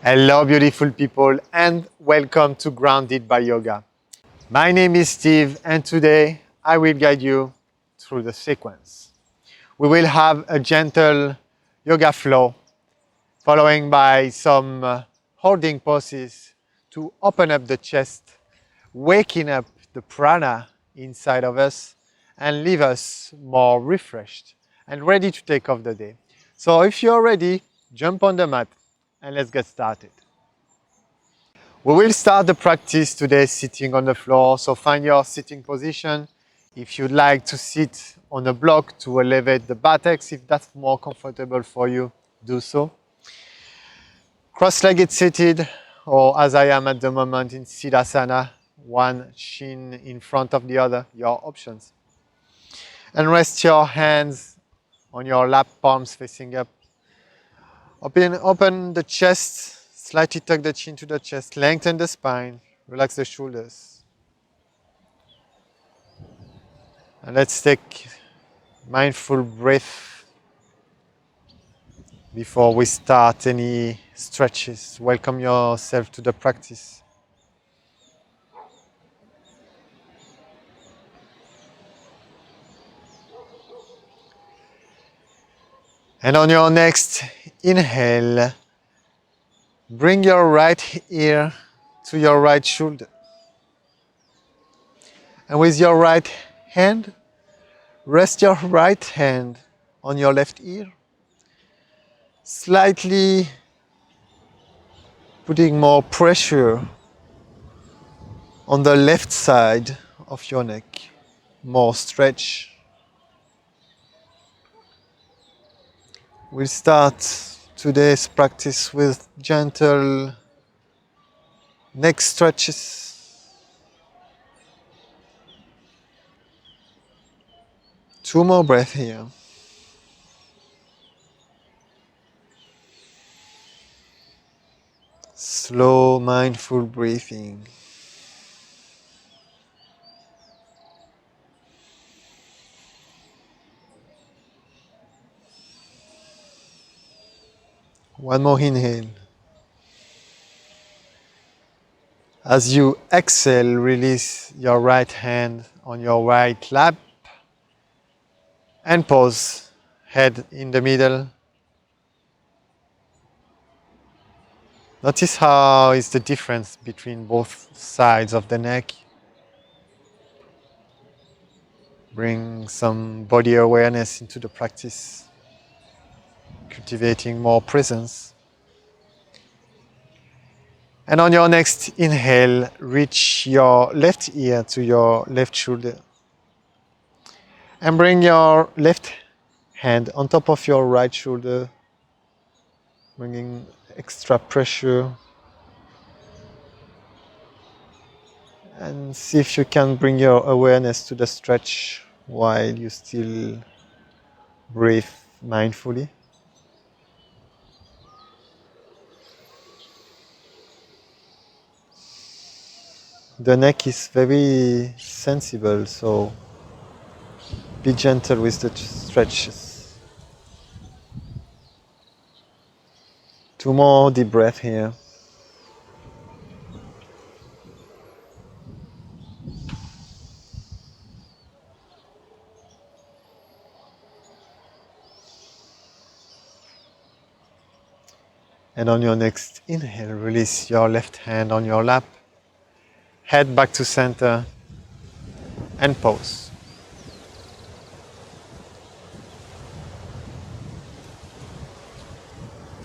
Hello, beautiful people, and welcome to Grounded by Yoga. My name is Steve, and today I will guide you through the sequence. We will have a gentle yoga flow, following by some holding poses to open up the chest, waking up the prana inside of us, and leave us more refreshed and ready to take off the day. So, if you're ready, jump on the mat and let's get started. We will start the practice today sitting on the floor, so find your sitting position. If you'd like to sit on a block to elevate the buttocks, if that's more comfortable for you, do so. Cross-legged seated, or as I am at the moment in Siddhasana, one shin in front of the other, your options. And rest your hands on your lap, palms facing up. Open the chest, slightly tuck the chin to the chest, lengthen the spine, relax the shoulders. And let's take mindful breath before we start any stretches. Welcome yourself to the practice. And on your next inhale, bring your right ear to your right shoulder. And with your right hand, rest your right hand on your left ear, slightly putting more pressure on the left side of your neck, more stretch. We'll start today's practice with gentle neck stretches. 2 more breaths here. Slow, mindful breathing. One more inhale. As you exhale, release your right hand on your right lap and pause, head in the middle. Notice how is the difference between both sides of the neck. Bring some body awareness into the practice, cultivating more presence. And on your next inhale, reach your left ear to your left shoulder. And bring your left hand on top of your right shoulder, bringing extra pressure. And see if you can bring your awareness to the stretch while you still breathe mindfully. The neck is very sensible, so be gentle with the stretches. 2 more deep breaths here. And on your next inhale, release your left hand on your lap. Head back to center and pause.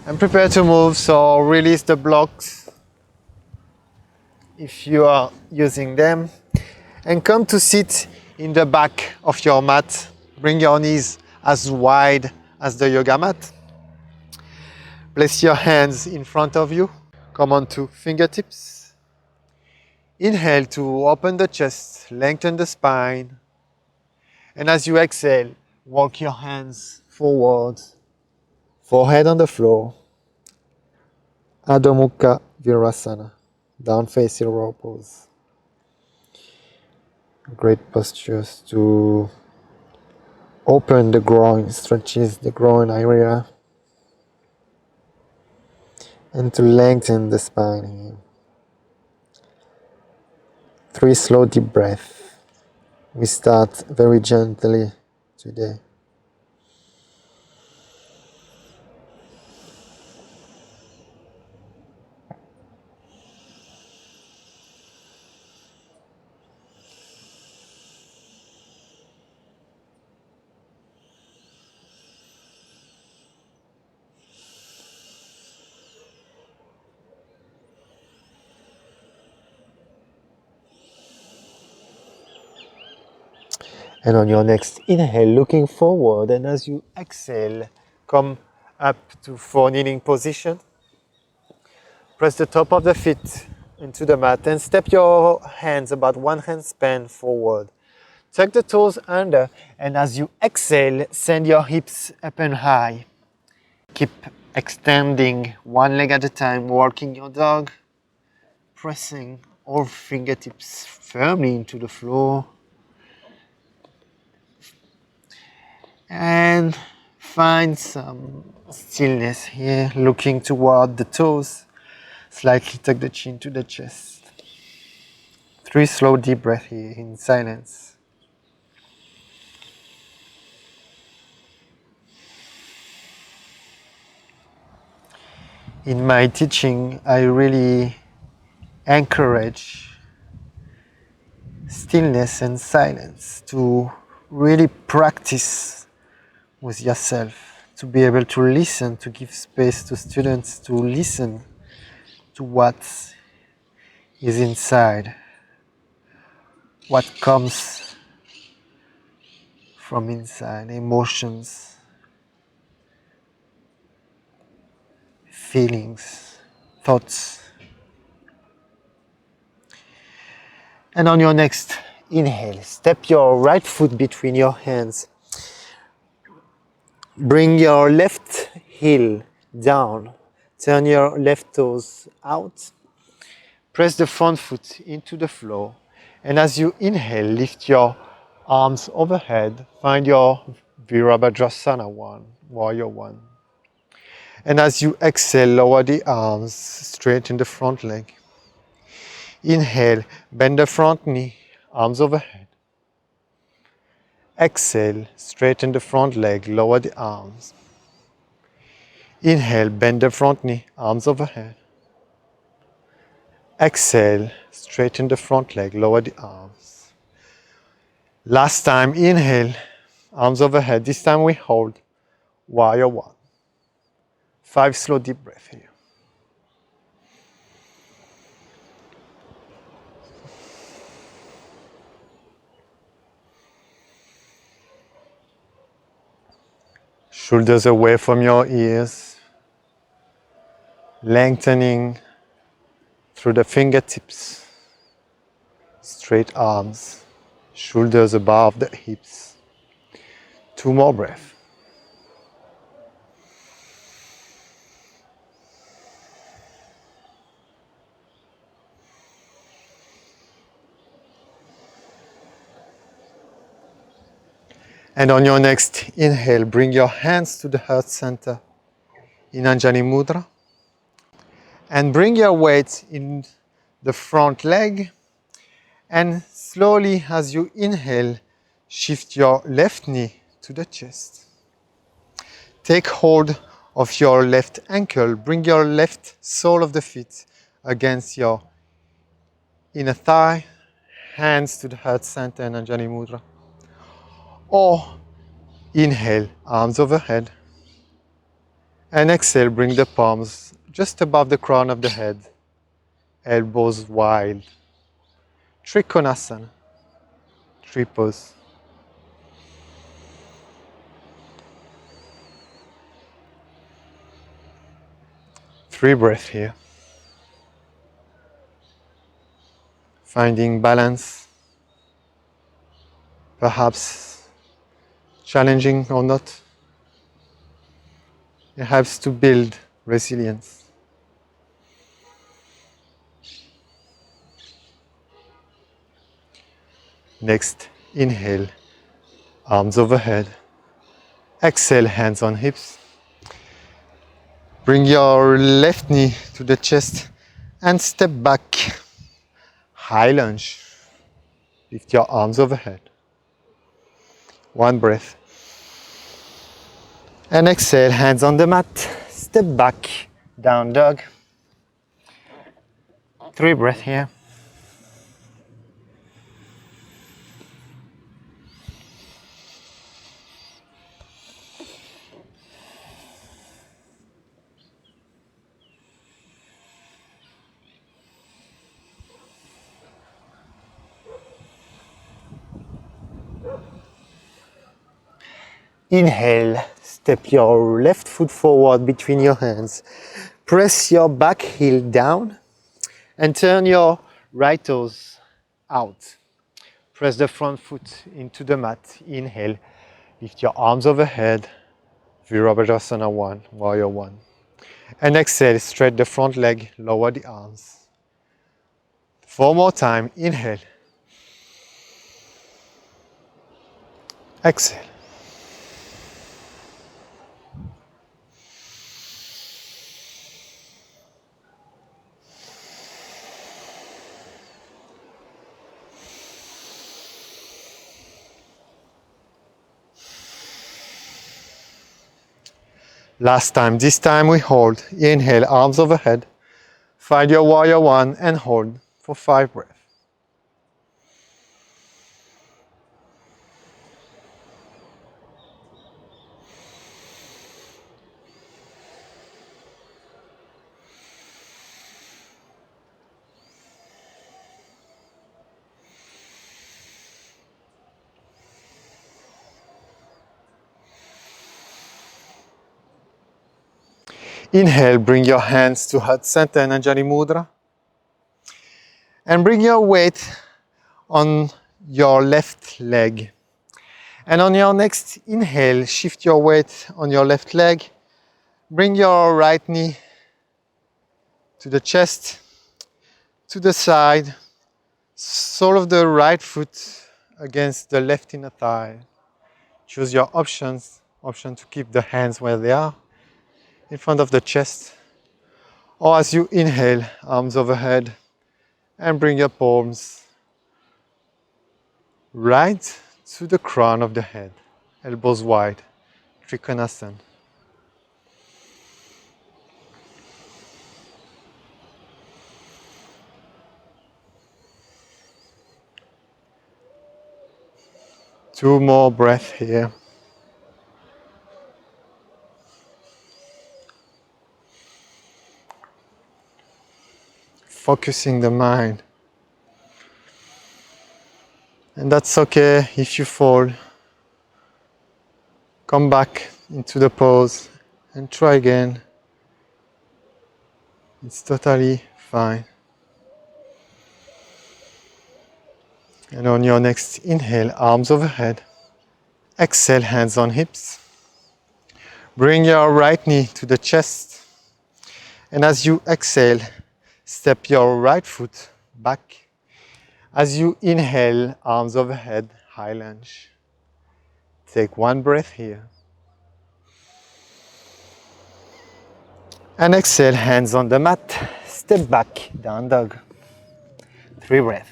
And prepare to move, so release the blocks if you are using them. And come to sit in the back of your mat. Bring your knees as wide as the yoga mat. Place your hands in front of you. Come on to fingertips. Inhale to open the chest, lengthen the spine. And as you exhale, walk your hands forward, forehead on the floor. Adho Mukha Virasana, down facing raw pose. Great postures to open the groin, stretches the groin area. and to lengthen the spine here. 3 slow deep breaths. We start very gently today. And on your next inhale, looking forward, and as you exhale, come up to 4 kneeling position. Press the top of the feet into the mat and step your hands about 1 hand span forward. Tuck the toes under, and as you exhale, send your hips up and high. Keep extending one leg at a time, walking your dog, pressing all fingertips firmly into the floor. And find some stillness here, looking toward the toes. Slightly tuck the chin to the chest. 3 slow deep breaths here in silence. In my teaching, I really encourage stillness and silence to really practice with yourself, to be able to listen, to give space to students to listen to what is inside, what comes from inside, emotions, feelings, thoughts. And on your next inhale, step your right foot between your hands. Bring your left heel down. Turn your left toes out. Press the front foot into the floor. And as you inhale, lift your arms overhead. Find your Virabhadrasana 1, Warrior 1. And as you exhale, lower the arms, straighten the front leg. Inhale, bend the front knee, arms overhead. Exhale, straighten the front leg, lower the arms. Inhale, bend the front knee, arms overhead. Exhale, straighten the front leg, lower the arms. Last time, inhale, arms overhead. This time we hold, Warrior 1. 5 slow deep breaths here. Shoulders away from your ears, lengthening through the fingertips, straight arms, shoulders above the hips. 2 more breaths. And on your next inhale, bring your hands to the heart center in Anjali Mudra. And bring your weight in the front leg. And slowly, as you inhale, shift your left knee to the chest. Take hold of your left ankle. Bring your left sole of the feet against your inner thigh. Hands to the heart center in Anjali Mudra. Or inhale, arms overhead. And exhale, bring the palms just above the crown of the head. Elbows wide. Trikonasana. Tripos. 3 breaths here. Finding balance, perhaps challenging or not. It helps to build resilience. Next, inhale, arms overhead. Exhale, hands on hips. Bring your left knee to the chest and step back. High lunge. Lift your arms overhead. One breath. And exhale, hands on the mat. Step back, down dog. 3 breaths here. Inhale, step your left foot forward between your hands. Press your back heel down and turn your right toes out. Press the front foot into the mat. Inhale, lift your arms overhead. Virabhadrasana 1, Warrior 1. And exhale, straight the front leg, lower the arms. 4 more times. Inhale. Exhale. Last time. This time we hold. Inhale, arms overhead. Find your Warrior 1 and hold for 5 breaths. Inhale, bring your hands to Heart Center and Anjali Mudra. And bring your weight on your left leg. And on your next inhale, shift your weight on your left leg. Bring your right knee to the chest, to the side, sole of the right foot against the left inner thigh. Choose your options. Option to keep the hands where they are, in front of the chest. Or as you inhale, arms overhead, and bring your palms right to the crown of the head, elbows wide, Trikonasana. Two more breaths here. Focusing the mind. And that's okay if you fall. Come back into the pose and try again. It's totally fine. And on your next inhale, arms overhead. Exhale, hands on hips. Bring your right knee to the chest. And as you exhale, step your right foot back. As you inhale, arms overhead, high lunge. Take 1 breath here. And exhale, hands on the mat. Step back, down dog. 3 breaths.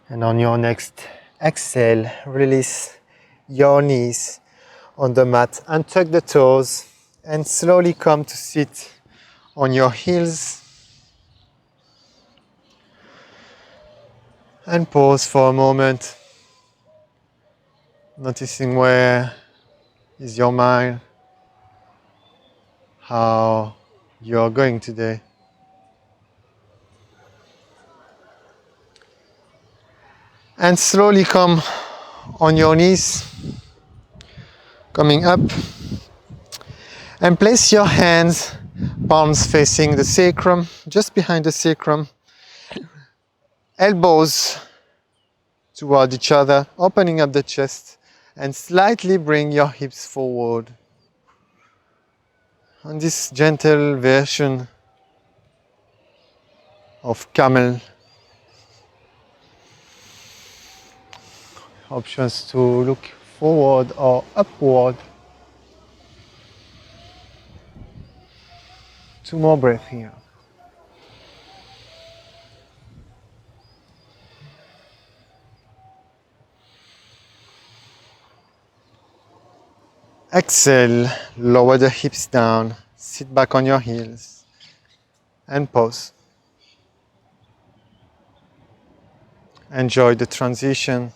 And on your next exhale, release your knees on the mat and tuck the toes and slowly come to sit on your heels and pause for a moment, noticing where is your mind, how you are going today. And slowly come on your knees, coming up, and place your hands, palms facing the sacrum, just behind the sacrum. Elbows toward each other, opening up the chest, and slightly bring your hips forward. On this gentle version of camel, options to look forward or upward. 2 more breaths here. Exhale, lower the hips down, sit back on your heels, and pause. Enjoy the transition,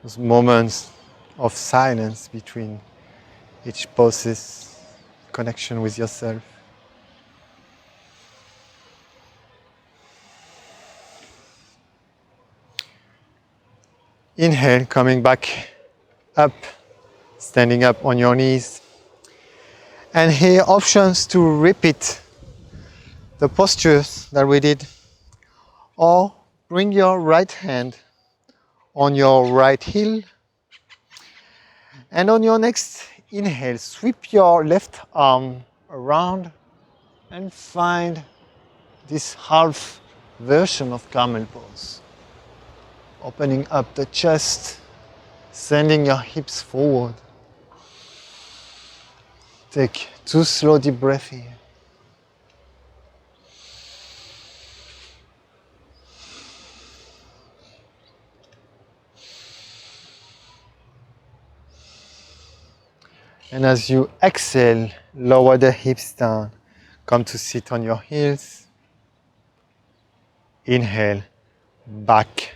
those moments of silence between each poses, connection with yourself. Inhale, coming back up, standing up on your knees. And here, options to repeat the postures that we did, or bring your right hand on your right heel, and on your next inhale, sweep your left arm around and find this half version of camel pose. Opening up the chest, sending your hips forward. Take 2 slow deep breaths here. And as you exhale, lower the hips down. Come to sit on your heels. Inhale, back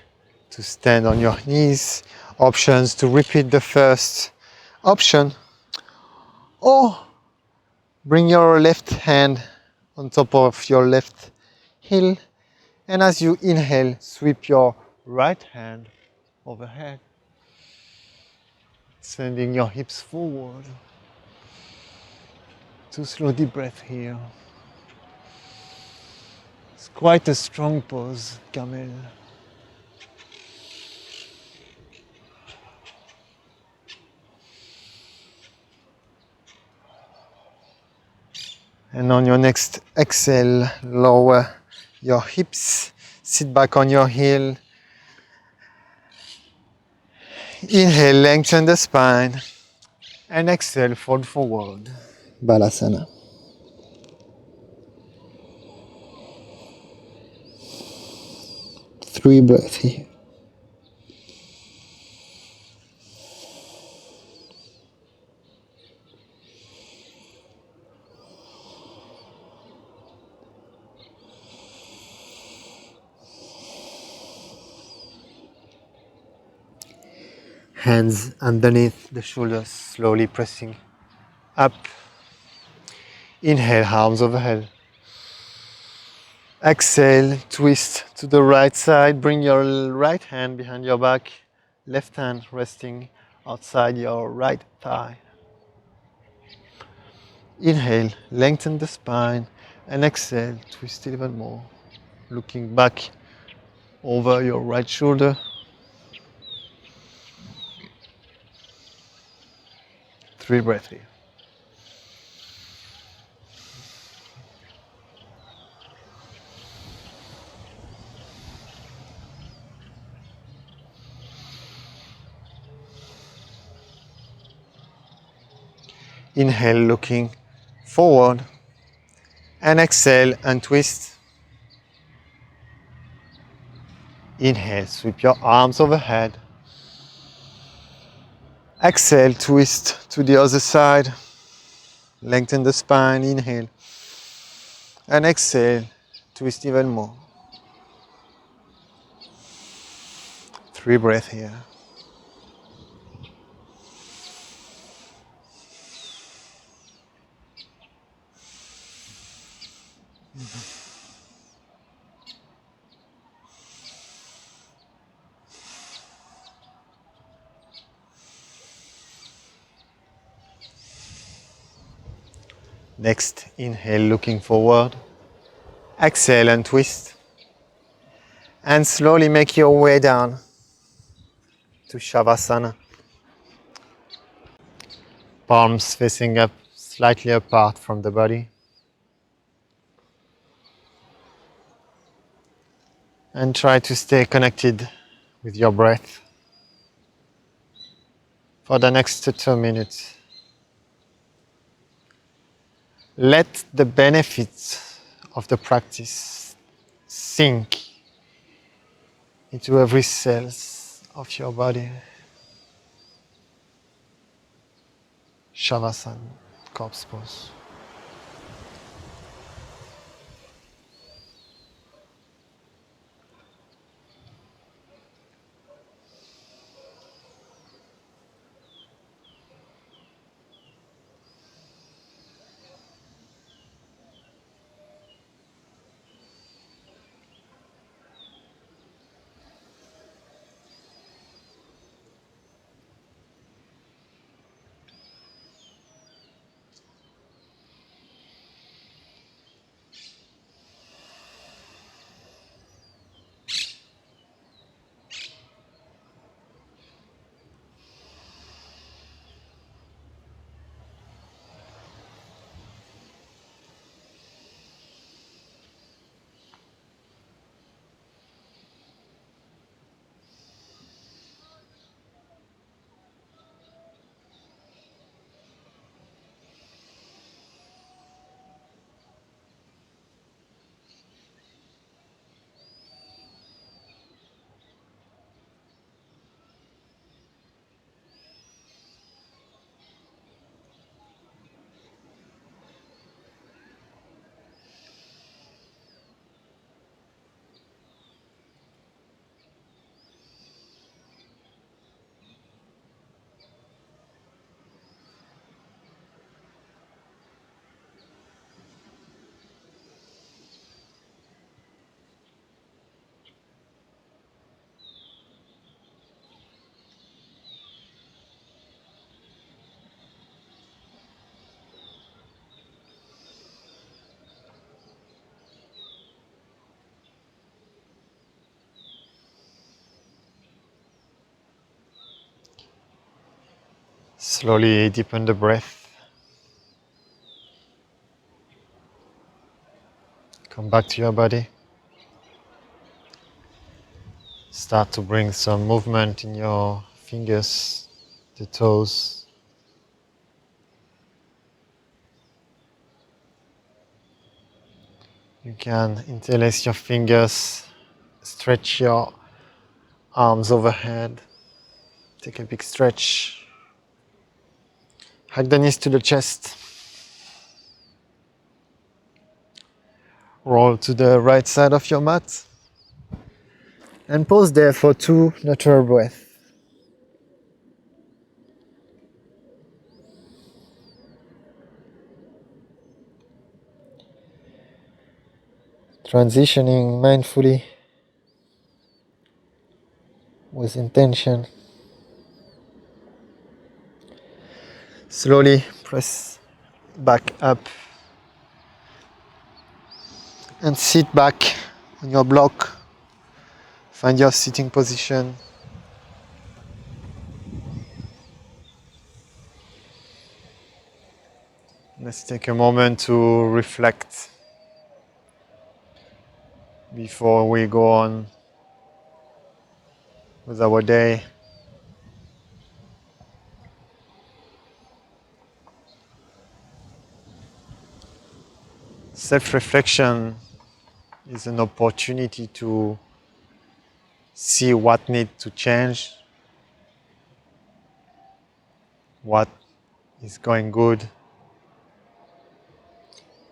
to stand on your knees. Options to repeat the first option, or bring your left hand on top of your left heel, and as you inhale, sweep your right hand overhead, sending your hips forward. 2 slow deep breaths here. It's quite a strong pose, camel. And on your next exhale, lower your hips, sit back on your heel. Inhale, lengthen the spine, and exhale, fold forward. Balasana. Three breaths here. Hands underneath the shoulders, slowly pressing up. Inhale, arms overhead. Exhale, twist to the right side. Bring your right hand behind your back. Left hand resting outside your right thigh. Inhale, lengthen the spine. And exhale, twist it even more. Looking back over your right shoulder. 3 breaths here. Inhale, looking forward. And exhale and twist. Inhale, sweep your arms overhead. Exhale, twist to the other side. Lengthen the spine, inhale. And exhale, twist even more. 3 breaths here. Next, inhale, looking forward. Exhale and twist. And slowly make your way down to Shavasana. Palms facing up, slightly apart from the body. And try to stay connected with your breath for the next 2 minutes. Let the benefits of the practice sink into every cell of your body. Shavasana, corpse pose. Slowly deepen the breath. Come back to your body. Start to bring some movement in your fingers, the toes. You can interlace your fingers, stretch your arms overhead. Take a big stretch. Hug the knees to the chest. Roll to the right side of your mat. And pause there for 2 natural breaths. Transitioning mindfully with intention. Slowly press back up and sit back on your block. Find your sitting position. Let's take a moment to reflect before we go on with our day. Self-reflection is an opportunity to see what needs to change, what is going good.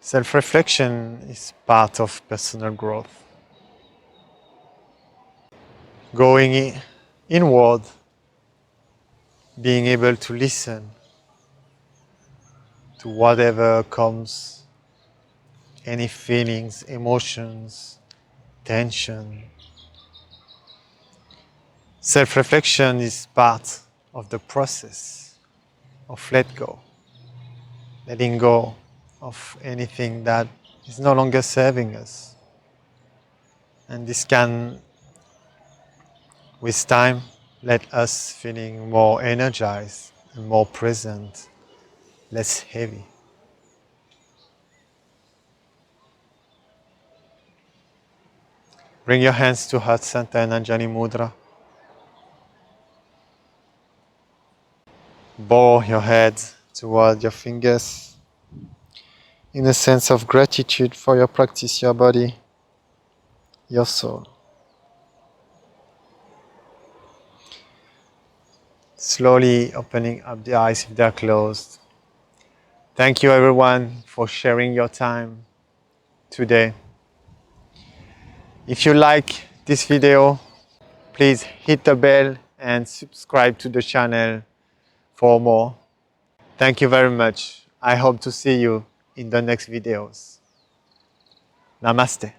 Self-reflection is part of personal growth. Going inward, being able to listen to whatever comes, any feelings, emotions, tension. Self-reflection is part of the process of letting go of anything that is no longer serving us. And this can With time, let us feeling more energized and more present, less heavy. Bring your hands to Heart Center and Anjani Mudra. Bow your head toward your fingers in a sense of gratitude for your practice, your body, your soul. Slowly opening up the eyes if they're closed. Thank you everyone for sharing your time today. If you like this video, please hit the bell and subscribe to the channel for more. Thank you very much. I hope to see you in the next videos. Namaste.